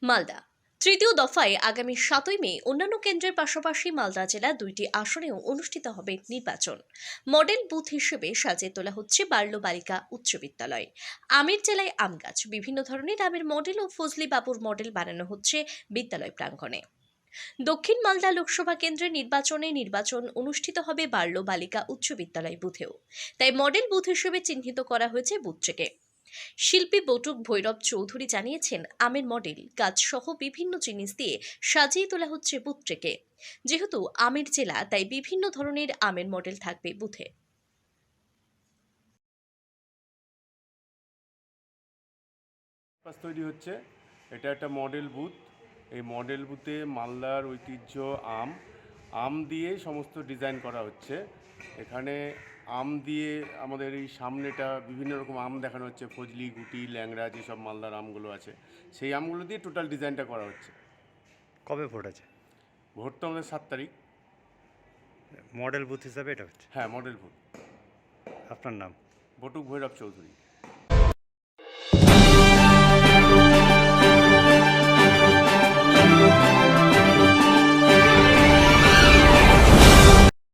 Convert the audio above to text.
মালদা তৃতীয় দফায় আগামী 7ই মে অন্যান্য কেন্দ্রের পাশাপাশি মালদা জেলার 2টি আসনেও অনুষ্ঠিত হবে নির্বাচন। মডেল বুথ হিসেবে সাজিয়ে তোলা হচ্ছে বাল্য বালিকা উচ্চ বিদ্যালয়। আমের জেলায় আম গাছ, বিভিন্ন ধরনের আমের মডেল ও ফজলি বাবুর মডেল বানানো হচ্ছে বিদ্যালয় প্রাঙ্গণে। দক্ষিণ মালদা লোকসভা কেন্দ্রের নির্বাচন অনুষ্ঠিত হবে বাল্য বালিকা উচ্চ বিদ্যালয় বুথেও। তাই মডেল বুথ হিসেবে চিহ্নিত করা হয়েছে বুথটিকে। শিল্পী বটুক ভৈরব চৌধুরী জানিয়েছেন, আমের মডেল গাছ সহ বিভিন্ন জিনিস দিয়ে সাজিয়ে তোলা হচ্ছে বুথটিকে। যেহেতু আমের জেলা, তাই বিভিন্ন ধরনের আমের মডেল থাকবে বুথে। তৈরি হচ্ছে, এটা একটা মডেল বুথ। এই মডেল বুথে মালদার ঐতিহ্য আম আম দিয়ে সমস্ত ডিজাইন করা হচ্ছে। এখানে আম দিয়ে আমাদের এই সামনেটা বিভিন্ন রকম আম দেখানো হচ্ছে, ফজলি, গুটি, ল্যাংড়া, যেসব মালদার আমগুলো আছে সেই আমগুলো দিয়ে টোটাল ডিজাইনটা করা হচ্ছে। কবে ভোট আছে? ভোট তো আমাদের 7 তারিখ। মডেল বুথ হিসাবে এটা হচ্ছে। হ্যাঁ, মডেল বুথ। আপনার নাম? বটুক ভৈরব চৌধুরী।